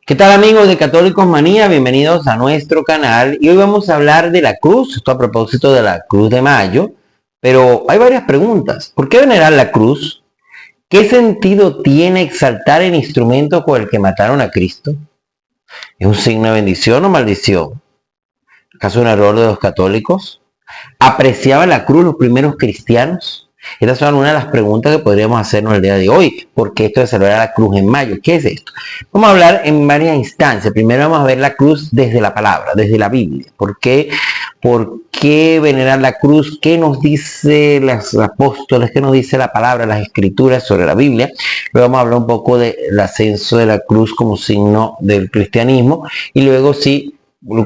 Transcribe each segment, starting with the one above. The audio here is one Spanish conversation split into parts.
¿Qué tal amigos de Católicos Manía? Bienvenidos a nuestro canal y hoy vamos a hablar de la cruz, esto a propósito de la Cruz de Mayo, pero hay varias preguntas. ¿Por qué venerar la cruz? ¿Qué sentido tiene exaltar el instrumento con el que mataron a Cristo? ¿Es un signo de bendición o maldición? ¿Acaso un error de los católicos? ¿Apreciaban la cruz los primeros cristianos? Estas son una de las preguntas que podríamos hacernos el día de hoy. ¿Por qué esto de celebrar la cruz en mayo? ¿Qué es esto? Vamos a hablar en varias instancias. Primero vamos a ver la cruz desde la palabra, desde la Biblia. ¿Por qué venerar la cruz? ¿Qué nos dice los apóstoles? ¿Qué nos dice la palabra, las escrituras sobre la Biblia? Luego vamos a hablar un poco del ascenso de la cruz como signo del cristianismo. Y luego sí,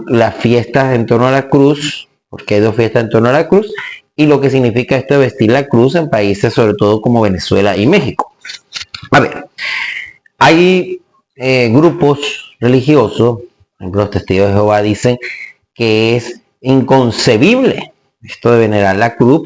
las fiestas en torno a la cruz, porque hay dos fiestas en torno a la cruz, y lo que significa esto de vestir la cruz en países sobre todo como Venezuela y México. A ver, hay grupos religiosos, por ejemplo los testigos de Jehová dicen que es inconcebible esto de venerar la cruz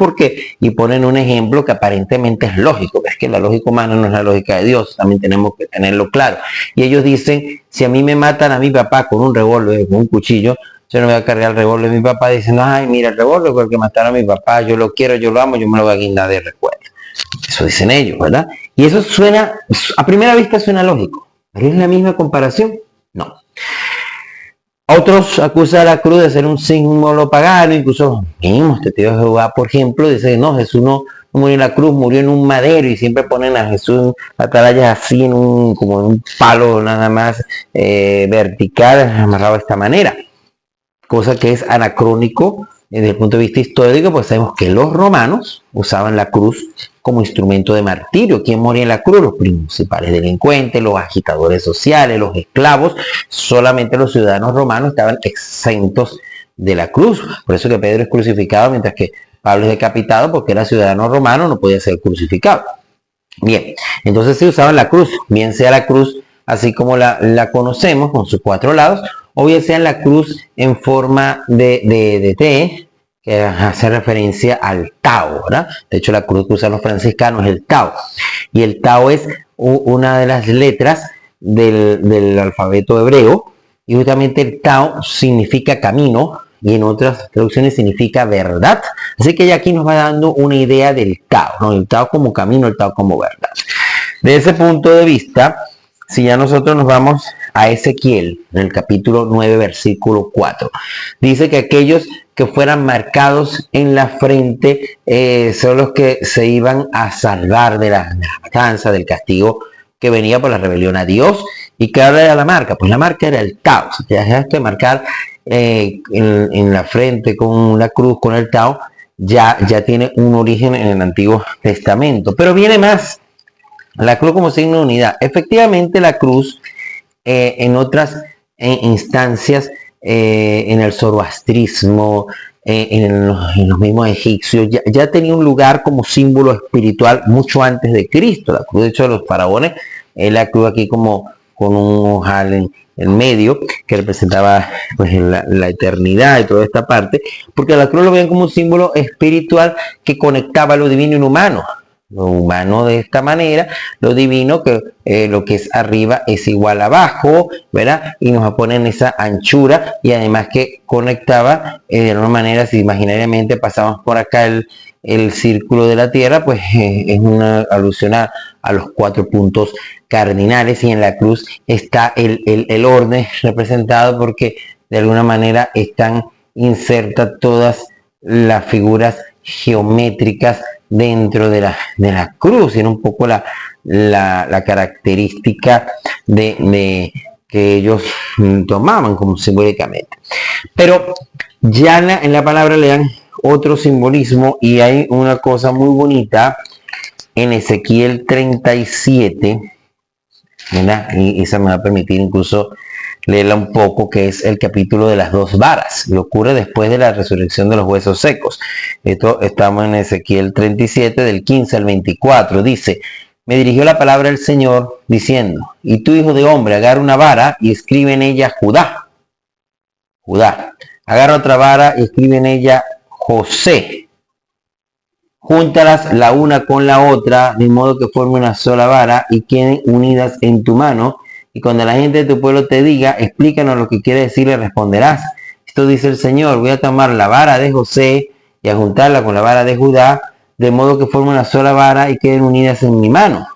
y ponen un ejemplo que aparentemente es lógico, es que la lógica humana no es la lógica de Dios, también tenemos que tenerlo claro. Y ellos dicen, si a mí me matan a mi papá con un revólver, con un cuchillo, yo no voy a cargar el revólver de mi papá diciendo, ay, mira el revólver con el que mataron a mi papá, yo lo quiero, yo lo amo, yo me lo voy a guindar de recuerdo. Eso dicen ellos, ¿verdad? Y eso suena, a primera vista suena lógico, pero ¿es la misma comparación? No. Otros acusan a la cruz de ser un símbolo pagano, incluso mismos testigos de Jehová, por ejemplo, dicen, no, Jesús no murió en la cruz, murió en un madero, y siempre ponen a Jesús atalayas así como en un palo nada más vertical, amarrado de esta manera. Cosa que es anacrónico desde el punto de vista histórico, pues sabemos que los romanos usaban la cruz como instrumento de martirio. ¿Quién moría en la cruz? Los principales delincuentes, los agitadores sociales, los esclavos. Solamente los ciudadanos romanos estaban exentos de la cruz. Por eso que Pedro es crucificado, mientras que Pablo es decapitado, porque era ciudadano romano, no podía ser crucificado. Bien, entonces se usaba la cruz, bien sea la cruz así como la conocemos, con sus cuatro lados, o bien sea la cruz en forma de T, que hace referencia al Tao, ¿verdad? De hecho, la cruz que usan los franciscanos es el Tao. Y el Tao es una de las letras del alfabeto hebreo, y justamente el Tao significa camino, y en otras traducciones significa verdad. Así que ya aquí nos va dando una idea del Tao, ¿no? El Tao como camino, el Tao como verdad. De ese punto de vista, si ya nosotros nos vamos a Ezequiel, en el capítulo 9, versículo 4, dice que aquellos que fueran marcados en la frente son los que se iban a salvar de la matanza, del castigo que venía por la rebelión a Dios. ¿Y qué era la marca? Pues la marca era el Tao. Si te dejaste de marcar en la frente con la cruz, con el Tao, ya tiene un origen en el Antiguo Testamento. Pero viene más. La cruz como signo de unidad. Efectivamente, la cruz en otras instancias, en el zoroastrismo, en los mismos egipcios, ya tenía un lugar como símbolo espiritual mucho antes de Cristo. La cruz, de hecho, de los faraones, la cruz aquí como con un ojal en medio, que representaba pues, la eternidad y toda esta parte, porque la cruz lo veían como un símbolo espiritual que conectaba lo divino y lo humano. Lo humano de esta manera, lo divino, que lo que es arriba es igual a abajo, ¿verdad? Y nos pone en esa anchura, y además que conectaba de alguna manera, si imaginariamente pasamos por acá el círculo de la Tierra, pues es una alusión a los 4 puntos cardinales, y en la cruz está el orden representado, porque de alguna manera están insertas todas las figuras geométricas dentro de la cruz, y era un poco la característica de que ellos tomaban como simbólicamente. Pero ya en la palabra le dan otro simbolismo, y hay una cosa muy bonita en Ezequiel 37, ¿verdad? Y esa me va a permitir incluso leerla un poco, que es el capítulo de las 2 varas. Lo ocurre después de la resurrección de los huesos secos. Esto estamos en Ezequiel 37, del 15 al 24. Dice, me dirigió la palabra del Señor diciendo, y tú, hijo de hombre, agarra una vara y escribe en ella Judá. Judá. Agarra otra vara y escribe en ella José. Júntalas la una con la otra, de modo que forme una sola vara y queden unidas en tu mano, Y cuando la gente de tu pueblo te diga, explícanos lo que quiere decir, le responderás. Esto dice el Señor, voy a tomar la vara de José y a juntarla con la vara de Judá, de modo que formen una sola vara y queden unidas en mi mano.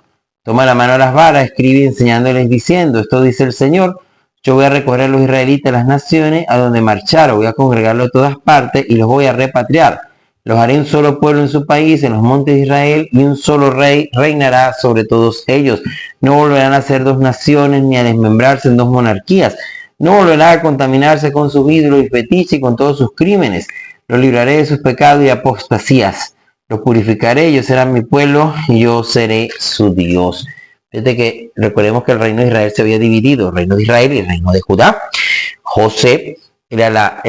Toma la mano de las varas, escribe enseñándoles diciendo, esto dice el Señor, yo voy a recoger a los israelitas de las naciones a donde marcharon, voy a congregarlos de todas partes y los voy a repatriar. Los haré un solo pueblo en su país, en los montes de Israel, y un solo rey reinará sobre todos ellos. No volverán a ser dos naciones ni a desmembrarse en dos monarquías. No volverá a contaminarse con sus ídolos y fetiches y con todos sus crímenes. Los libraré de sus pecados y apostasías. Los purificaré, ellos serán mi pueblo y yo seré su Dios. Fíjate que recordemos que el reino de Israel se había dividido, el reino de Israel y el reino de Judá. José era la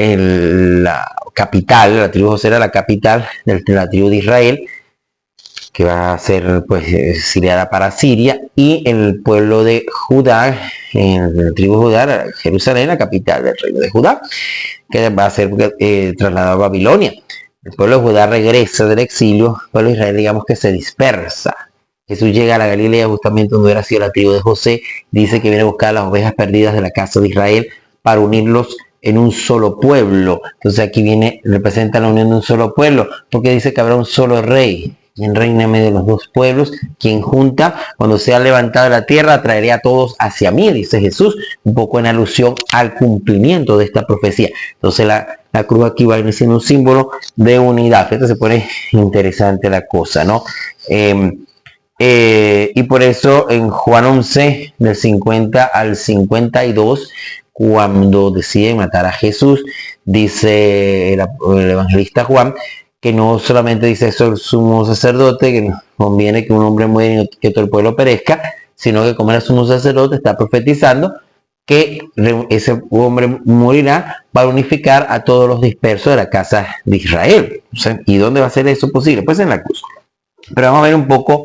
capital, la tribu de José era la capital de la tribu de Israel, que va a ser pues exiliada para Siria, y el pueblo de Judá, en la tribu de Judá, Jerusalén, la capital del reino de Judá, que va a ser trasladado a Babilonia. El pueblo de Judá regresa del exilio, el pueblo de Israel digamos que se dispersa. Jesús llega a la Galilea justamente donde hubiera sido la tribu de José, dice que viene a buscar las ovejas perdidas de la casa de Israel para unirlos en un solo pueblo. Entonces aquí representa la unión de un solo pueblo, porque dice que habrá un solo rey, quien reina en medio de los dos pueblos, quien junta, cuando sea levantado de la tierra, traeré a todos hacia mí, dice Jesús, un poco en alusión al cumplimiento de esta profecía. Entonces la cruz aquí va a ir siendo un símbolo de unidad. Fíjate, se pone interesante la cosa, ¿no? Y por eso en Juan 11, del 50 al 52, cuando deciden matar a Jesús, dice el evangelista Juan, que no solamente dice eso el sumo sacerdote, que no conviene que un hombre muera y que todo el pueblo perezca, sino que como era sumo sacerdote está profetizando que ese hombre morirá para unificar a todos los dispersos de la casa de Israel. O sea, ¿y dónde va a ser eso posible? Pues en la cruz. Pero vamos a ver un poco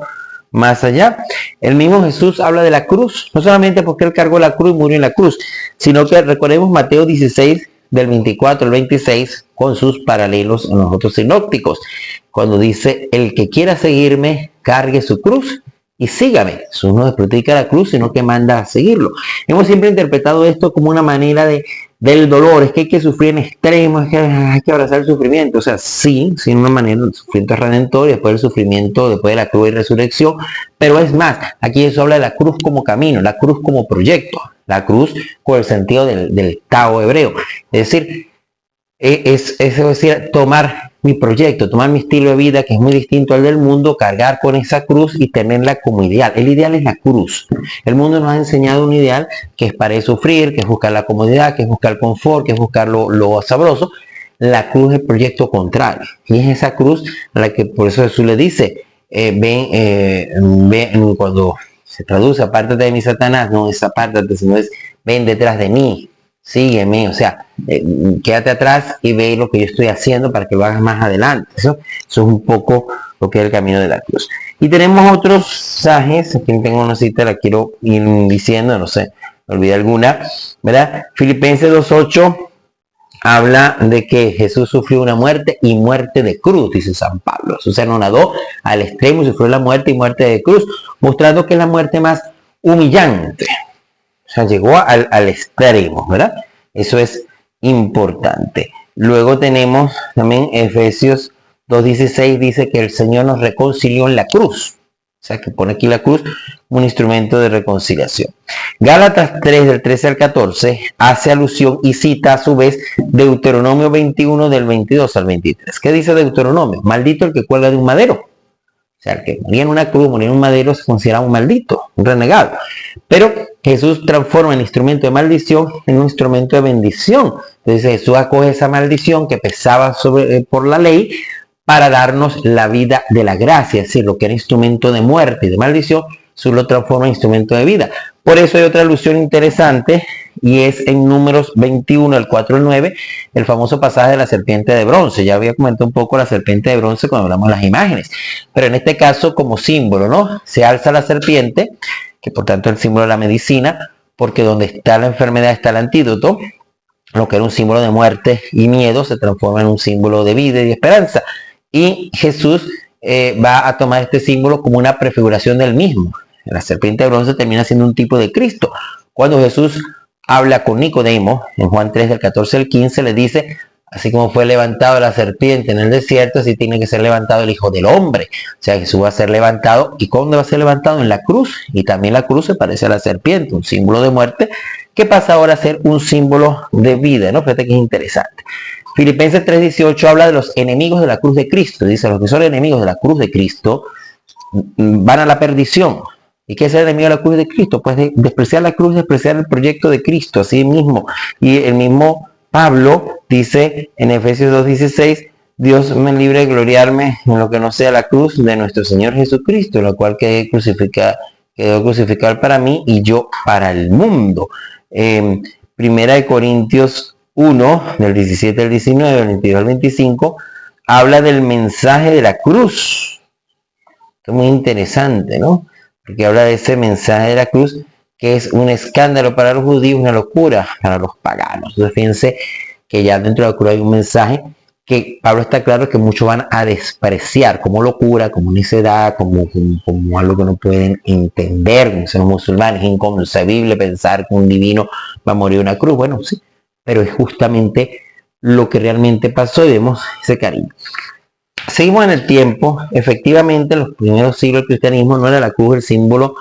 más allá. El mismo Jesús habla de la cruz, no solamente porque él cargó la cruz y murió en la cruz, sino que recordemos Mateo 16, del 24 al 26, con sus paralelos en los otros sinópticos, cuando dice, el que quiera seguirme, cargue su cruz y sígame. Jesús no desprotica la cruz, sino que manda a seguirlo. Hemos siempre interpretado esto como una manera del dolor, es que hay que sufrir en extremo, es que hay que abrazar el sufrimiento. O sea, sí, una manera, el sufrimiento es redentor, después del sufrimiento, después de la cruz y resurrección, pero es más, aquí eso habla de la cruz como camino, la cruz como proyecto, la cruz con el sentido del Tao hebreo. Es decir, es decir, tomar mi proyecto, tomar mi estilo de vida, que es muy distinto al del mundo, cargar con esa cruz y tenerla como ideal. El ideal es la cruz. El mundo nos ha enseñado un ideal que es para sufrir, que es buscar la comodidad, que es buscar el confort, que es buscar lo sabroso. La cruz es el proyecto contrario. Y es esa cruz a la que por eso Jesús le dice, ven, cuando se traduce, apártate de mí, Satanás, no es apártate, sino es ven detrás de mí. Sígueme, o sea, quédate atrás y ve lo que yo estoy haciendo para que lo hagas más adelante. Eso es un poco lo que es el camino de la cruz. Y tenemos otros pasajes, aquí tengo una cita, la quiero ir diciendo, no sé, me olvidé alguna, ¿verdad? Filipenses 2:8 habla de que Jesús sufrió una muerte y muerte de cruz, dice San Pablo. Jesús se anonadó al extremo y sufrió la muerte y muerte de cruz, mostrando que es la muerte más humillante. O sea, llegó al extremo, ¿verdad? Eso es importante. Luego tenemos también Efesios 2:16, dice que el Señor nos reconcilió en la cruz. O sea, que pone aquí la cruz como un instrumento de reconciliación. Gálatas 3, del 13 al 14, hace alusión y cita a su vez Deuteronomio 21, del 22 al 23. ¿Qué dice Deuteronomio? Maldito el que cuelga de un madero. O sea, el que moría en una cruz, moría en un madero, se consideraba un maldito, un renegado. Pero Jesús transforma el instrumento de maldición en un instrumento de bendición. Entonces Jesús acoge esa maldición que pesaba por la ley para darnos la vida de la gracia. Es decir, lo que era instrumento de muerte y de maldición, Jesús lo transforma en instrumento de vida. Por eso hay otra alusión interesante, y es en Números 21, del 4 al 9, el famoso pasaje de la serpiente de bronce. Ya había comentado un poco la serpiente de bronce cuando hablamos de las imágenes, pero en este caso como símbolo, ¿no? Se alza la serpiente, que por tanto es el símbolo de la medicina, porque donde está la enfermedad está el antídoto. Lo que era un símbolo de muerte y miedo se transforma en un símbolo de vida y de esperanza. Y Jesús va a tomar este símbolo como una prefiguración del mismo. La serpiente de bronce termina siendo un tipo de Cristo, Cuando Jesús habla con Nicodemo, en Juan 3, del 14 al 15, le dice, así como fue levantado la serpiente en el desierto, así tiene que ser levantado el Hijo del Hombre. O sea, Jesús va a ser levantado. ¿Y cuándo va a ser levantado? En la cruz. Y también la cruz se parece a la serpiente, un símbolo de muerte, que pasa ahora a ser un símbolo de vida, ¿no? Fíjate que es interesante. Filipenses 3:18 habla de los enemigos de la cruz de Cristo. Dice, los que son enemigos de la cruz de Cristo van a la perdición. ¿Y qué es el enemigo de la cruz de Cristo? Pues despreciar la cruz, despreciar el proyecto de Cristo, así mismo. Y el mismo Pablo dice en Efesios 2:16, Dios me libre de gloriarme en lo que no sea la cruz de nuestro Señor Jesucristo, la cual quedó crucificado para mí y yo para el mundo. Primera de Corintios 1, del 17 al 19, del 22 al 25, habla del mensaje de la cruz. Esto es muy interesante, ¿no? Porque habla de ese mensaje de la cruz, que es un escándalo para los judíos, una locura para los paganos. Entonces fíjense que ya dentro de la cruz hay un mensaje que Pablo está claro que muchos van a despreciar como locura, como necedad, como algo que no pueden entender. Como son musulmanes, es inconcebible pensar que un divino va a morir en una cruz. Bueno, sí, pero es justamente lo que realmente pasó y vemos ese cariño. Seguimos en el tiempo. Efectivamente, en los primeros siglos del cristianismo no era la cruz el símbolo,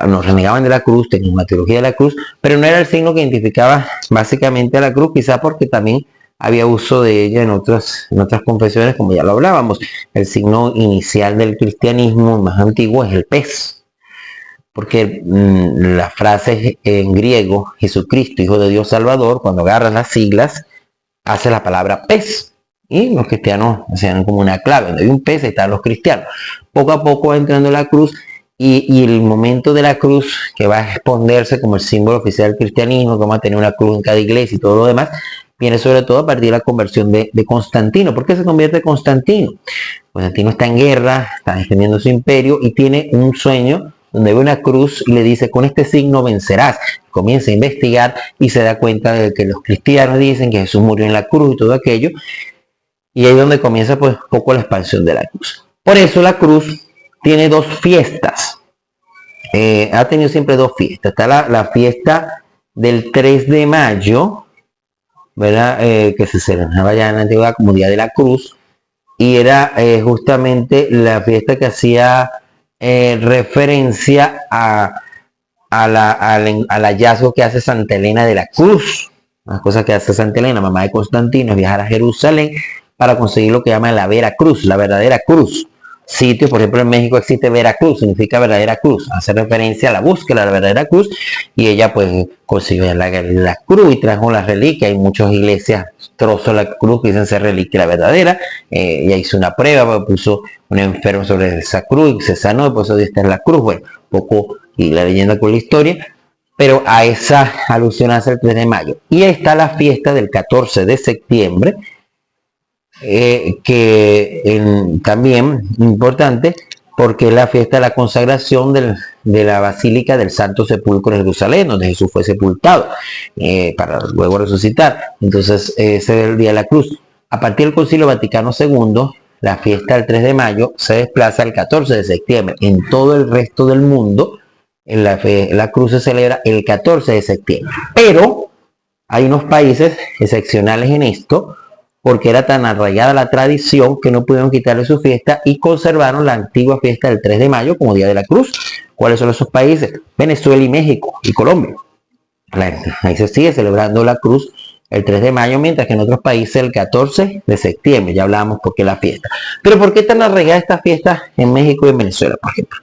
nos renegaban de la cruz, tenían una teología de la cruz, pero no era el signo que identificaba básicamente a la cruz, quizá porque también había uso de ella en otras confesiones, como ya lo hablábamos. El signo inicial del cristianismo más antiguo es el pez, porque la frase en griego, Jesucristo, Hijo de Dios Salvador, cuando agarras las siglas, hace la palabra pez. Y los cristianos hacían como una clave, donde hay un pez, están los cristianos. Poco a poco va entrando la cruz y el momento de la cruz, que va a exponerse como el símbolo oficial del cristianismo, que vamos a tener una cruz en cada iglesia y todo lo demás, viene sobre todo a partir de la conversión de Constantino. ¿Por qué se convierte Constantino? Constantino está en guerra, está defendiendo su imperio y tiene un sueño donde ve una cruz y le dice, con este signo vencerás. Comienza a investigar y se da cuenta de que los cristianos dicen que Jesús murió en la cruz y todo aquello. Y ahí es donde comienza pues un poco la expansión de la cruz. Por eso la cruz tiene dos fiestas. Ha tenido siempre dos fiestas. Está la fiesta del 3 de mayo, ¿verdad? Que se celebraba ya en la antigüedad como Día de la Cruz. Y era justamente la fiesta que hacía referencia al hallazgo que hace Santa Elena de la Cruz. Las cosas que hace Santa Elena, mamá de Constantino, es viajar a Jerusalén para conseguir lo que llaman la Veracruz, la verdadera cruz. Sitio, por ejemplo, en México existe Veracruz, significa verdadera cruz, hace referencia a la búsqueda de la verdadera cruz, y ella pues consiguió la cruz y trajo la reliquia. Hay muchas iglesias trozos la cruz que dicen ser reliquia la verdadera. Ella hizo una prueba, puso un enfermo sobre esa cruz y se sanó, y por eso esta es la cruz. Bueno, poco y la leyenda con la historia, pero a esa alusión hace el 3 de mayo. Y ahí está la fiesta del 14 de septiembre, también importante porque es la fiesta de la consagración de la Basílica del Santo Sepulcro de Jerusalén, donde Jesús fue sepultado para luego resucitar. Entonces ese es el Día de la Cruz. A partir del Concilio Vaticano II, la fiesta del 3 de mayo se desplaza al 14 de septiembre. En todo el resto del mundo, la cruz se celebra el 14 de septiembre. Pero hay unos países excepcionales en esto, porque era tan arraigada la tradición que no pudieron quitarle su fiesta y conservaron la antigua fiesta del 3 de mayo como Día de la Cruz. ¿Cuáles son esos países? Venezuela y México y Colombia. Ahí se sigue celebrando la cruz el 3 de mayo, mientras que en otros países el 14 de septiembre. Ya hablábamos por qué la fiesta. Pero ¿por qué tan arraigada esta fiesta en México y en Venezuela, por ejemplo?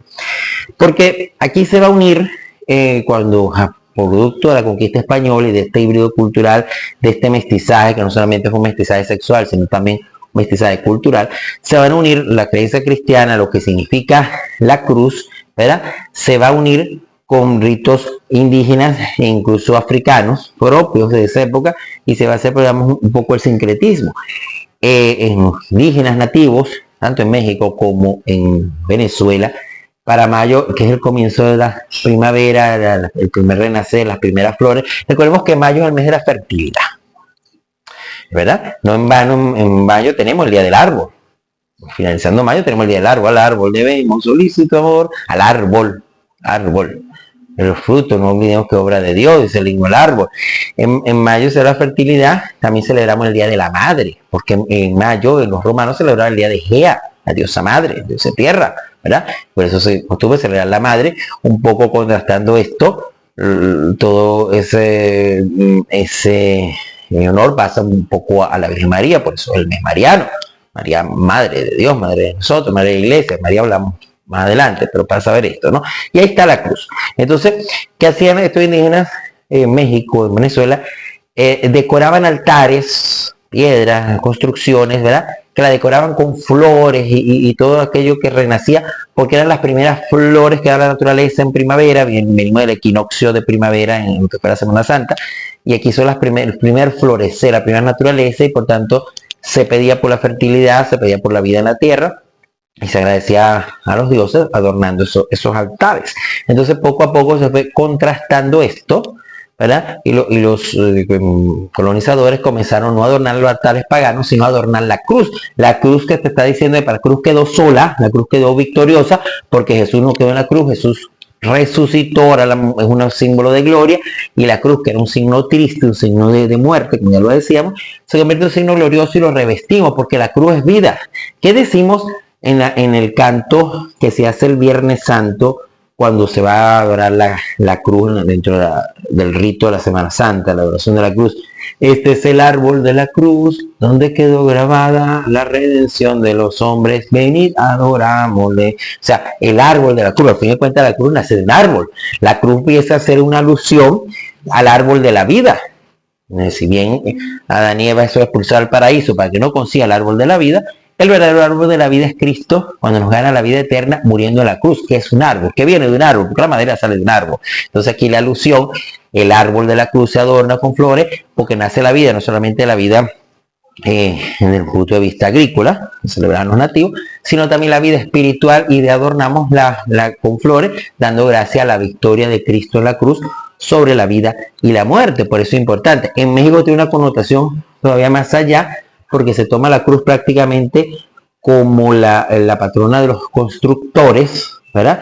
Porque aquí se va a unir cuando producto de la conquista española y de este híbrido cultural, de este mestizaje, que no solamente fue un mestizaje sexual, sino también un mestizaje cultural, se van a unir la creencia cristiana, lo que significa la cruz, ¿verdad? Se va a unir con ritos indígenas e incluso africanos propios de esa época, y se va a hacer, digamos, un poco el sincretismo. En indígenas nativos, tanto en México como en Venezuela, para mayo, que es el comienzo de la primavera, el primer renacer, las primeras flores. Recordemos que mayo es el mes de la fertilidad, ¿verdad? No en vano, en mayo tenemos el Día del Árbol. Finalizando mayo tenemos el Día del Árbol. Al árbol debemos solícito amor, al árbol, el fruto, no olvidemos que obra de Dios, dice el himno al árbol. En mayo será fertilidad, también celebramos el Día de la Madre, porque en mayo los romanos celebraban el Día de Gea, la diosa madre, diosa tierra, ¿verdad? Por eso se costumbre celebrar la madre, un poco contrastando esto, todo ese honor pasa un poco a la Virgen María, por eso el mes mariano. María, madre de Dios, madre de nosotros, madre de la iglesia. María hablamos más adelante, pero para saber esto, ¿no? Y ahí está la cruz. Entonces, ¿qué hacían estos indígenas en México, en Venezuela? Decoraban altares, piedras, construcciones, ¿verdad? Que la decoraban con flores y todo aquello que renacía, porque eran las primeras flores que da la naturaleza en primavera. Venimos del equinoccio de primavera en lo que fue la Semana Santa, y aquí son el primer florecer, la primera naturaleza, y por tanto se pedía por la fertilidad, se pedía por la vida en la tierra, y se agradecía a los dioses adornando esos altares. Entonces poco a poco se fue contrastando esto, ¿verdad? Y los colonizadores comenzaron no a adornar los altares paganos, sino a adornar la cruz. La cruz que te está diciendo que la cruz quedó sola, la cruz quedó victoriosa, porque Jesús no quedó en la cruz, Jesús resucitó, ahora es un símbolo de gloria, y la cruz, que era un signo triste, un signo de muerte, como ya lo decíamos, se convierte en un signo glorioso y lo revestimos, porque la cruz es vida. ¿Qué decimos en el canto que se hace el Viernes Santo, cuando se va a adorar la cruz dentro del rito de la Semana Santa, la adoración de la cruz? Este es el árbol de la cruz, donde quedó grabada la redención de los hombres. Venid, adorámosle. O sea, el árbol de la cruz, al fin de cuentas la cruz nace de un árbol. La cruz empieza a ser una alusión al árbol de la vida. Si bien Adán y Eva eso expulsar al paraíso para que no consiga el árbol de la vida, el verdadero árbol de la vida es Cristo, cuando nos gana la vida eterna muriendo en la cruz, que es un árbol, que viene de un árbol, porque la madera sale de un árbol. Entonces aquí la alusión, el árbol de la cruz se adorna con flores, porque nace la vida, no solamente la vida en el punto de vista agrícola, que celebraban los nativos, sino también la vida espiritual, y de adornamos con flores, dando gracia a la victoria de Cristo en la cruz sobre la vida y la muerte. Por eso es importante. En México tiene una connotación todavía más allá, porque se toma la cruz prácticamente como la patrona de los constructores, ¿verdad?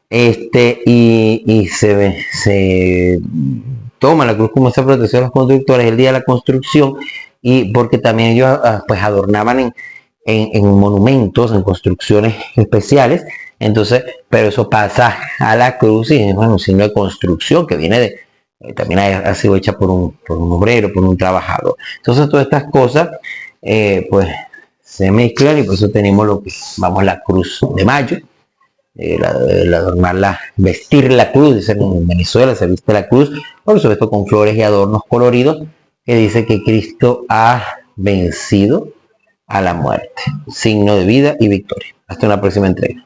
Y se toma la cruz como esa protección de los constructores el día de la construcción, y porque también ellos pues adornaban en monumentos, en construcciones especiales. Entonces, pero eso pasa a la cruz, y es un signo de construcción que viene también ha sido hecha por un obrero, por un trabajador. Entonces todas estas cosas pues se mezclan, y por eso tenemos lo que llamamos la cruz de mayo, el adornarla, vestir la cruz. Dicen en Venezuela se viste la cruz, por supuesto con flores y adornos coloridos, que dice que Cristo ha vencido a la muerte, signo de vida y victoria. Hasta una próxima entrega.